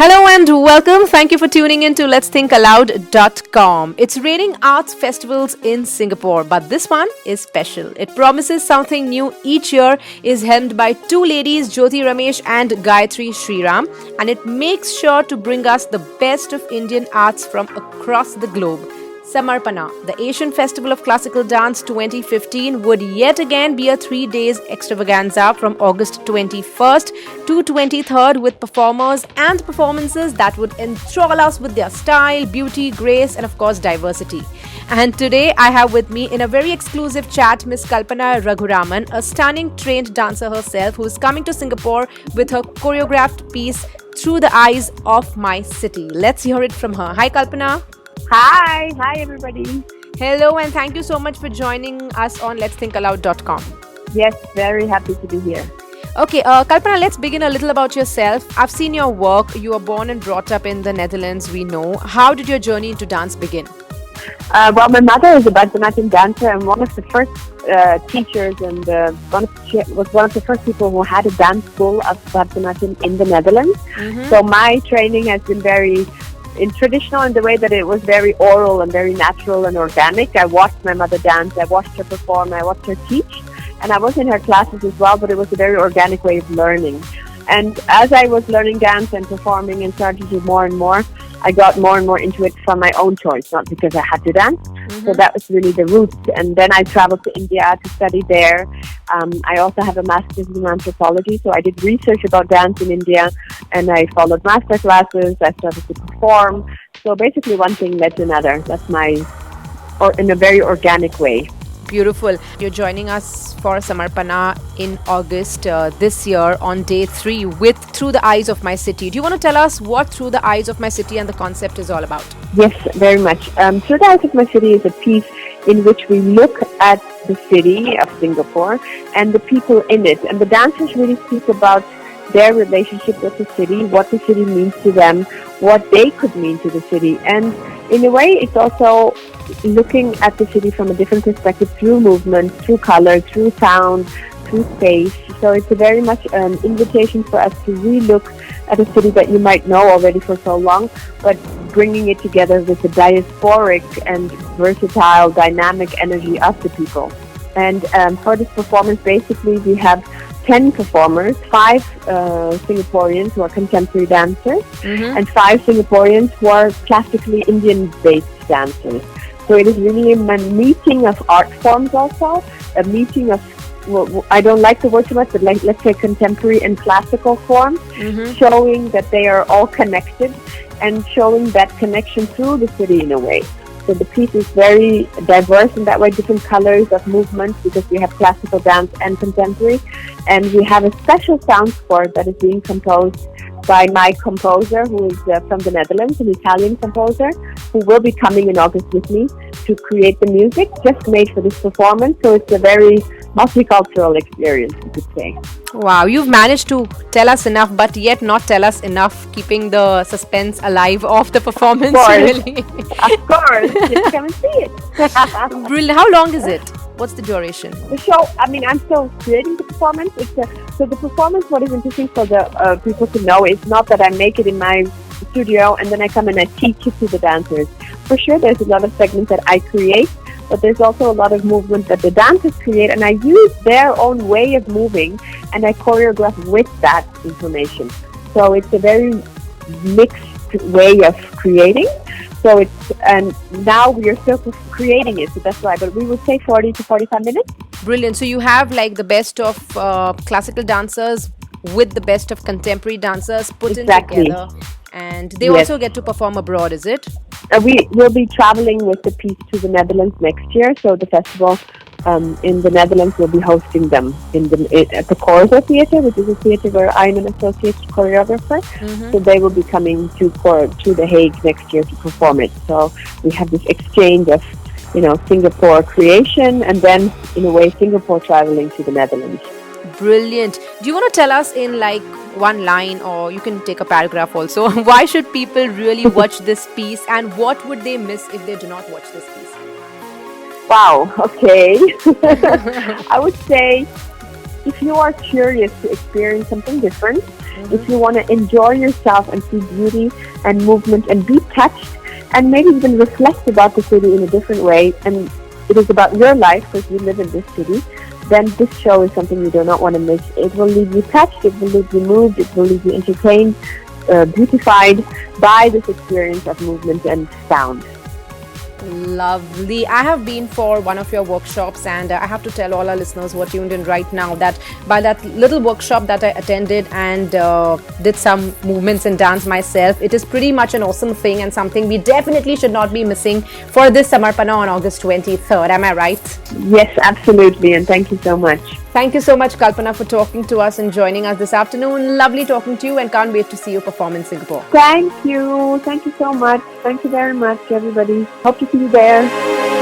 Hello and welcome. Thank you for tuning in to letsthinkaloud.com. It's raining arts festivals in Singapore, but this one is special. It promises something new each year, is helmed by two ladies, Jyoti Ramesh and Gayatri Sriram, and it makes sure to bring us the best of Indian arts from across the globe. Samarpana, the Asian Festival of Classical Dance 2015, would yet again be a 3 days extravaganza from August 21st to 23rd with performers and performances that would enthrall us with their style, beauty, grace, and of course diversity. And today I have with me in a very exclusive chat Miss Kalpana Raghuraman, a stunning trained dancer herself who is coming to Singapore with her choreographed piece Through the Eyes of My City. Let's hear it from her. Hi Kalpana. Hi everybody. Hello and thank you so much for joining us on letsthinkaloud.com. Yes, very happy to be here. Okay, Kalpana, let's begin a little about yourself. I've seen your work. You were born and brought up in the Netherlands, we know. How did your journey into dance begin? Well, my mother is a Bharatanatyam dancer and one of the first teachers and was one of the first people who had a dance school of Bharatanatyam in the Netherlands. Mm-hmm. So my training has been very traditional in the way that it was very oral and very natural and organic. I watched my mother dance, I watched her perform, I watched her teach, and I was in her classes as well, but it was a very organic way of learning. And as I was learning dance and performing and started to do more and more, I got more and more into it from my own choice, not because I had to dance. Mm-hmm. So that was really the root. And then I traveled to India to study there. I also have a master's in anthropology, so I did research about dance in India, and I followed master classes. I started to perform. So basically one thing led to another. That's in a very organic way. Beautiful. You're joining us for Samarpana in August this year on day 3 with Through the Eyes of My City. Do you want to tell us what Through the Eyes of My City and the concept is all about? Yes, very much. Through the Eyes of My City is a piece in which we look at the city of Singapore and the people in it. And the dancers really speak about their relationship with the city, what the city means to them, what they could mean to the city. And in a way, it's also looking at the city from a different perspective through movement, through color, through sound, through space. So it's a very much an invitation for us to re-look at a city that you might know already for so long, but bringing it together with the diasporic and versatile, dynamic energy of the people. And for this performance, basically, we have 10 performers, 5 Singaporeans who are contemporary dancers, mm-hmm. and 5 Singaporeans who are classically Indian-based dancers. So it is really a meeting of art forms also, a meeting of, well, I don't like the word too much, but let's say contemporary and classical forms, mm-hmm. showing that they are all connected and showing that connection through the city in a way. So the piece is very diverse in that way, different colors of movements, because we have classical dance and contemporary. And we have a special sound score that is being composed by my composer, who is from the Netherlands, an Italian composer, who will be coming in August with me to create the music just made for this performance. So it's a very multicultural experience, you could say. Wow, you've managed to tell us enough, but yet not tell us enough, keeping the suspense alive of the performance. Of course, really. Of course. Just come and see it. Brilliant. How long is it? What's the duration? The show, I'm still creating the performance. So the performance, what is interesting for the people to know is not that I make it in my studio and then I come and I teach it to the dancers. For sure, there's a lot of segments that I create, but there's also a lot of movement that the dancers create, and I use their own way of moving and I choreograph with that information. So it's a very mixed way of creating. So and now we are still creating it, so that's why, but we would say 40 to 45 minutes. Brilliant. So you have like the best of classical dancers with the best of contemporary dancers put exactly. in together. And they yes. also get to perform abroad, is it? We will be traveling with the piece to the Netherlands next year. So the festival in the Netherlands will be hosting them at the Corso Theatre, which is a theatre where I'm an associate choreographer. Mm-hmm. So they will be coming to The Hague next year to perform it. So we have this exchange of, Singapore creation and then, in a way, Singapore traveling to the Netherlands. Brilliant. Do you want to tell us in like one line, or you can take a paragraph also, why should people really watch this piece and what would they miss if they do not watch this piece? Wow, okay. I would say if you are curious to experience something different, if you want to enjoy yourself and see beauty and movement and be touched and maybe even reflect about the city in a different way, and it is about your life because you live in this city, then this show is something you do not want to miss. It will leave you touched, it will leave you moved, it will leave you entertained, beautified by this experience of movement and sound. Lovely. I have been for one of your workshops, and I have to tell all our listeners who are tuned in right now that by that little workshop that I attended and did some movements and dance myself, it is pretty much an awesome thing and something we definitely should not be missing for this Samarpana on August 23rd. Am I right? Yes, absolutely. And thank you so much. Thank you so much, Kalpana, for talking to us and joining us this afternoon. Lovely talking to you, and can't wait to see you perform in Singapore. Thank you. Thank you so much. Thank you very much, everybody. Hope to see you there.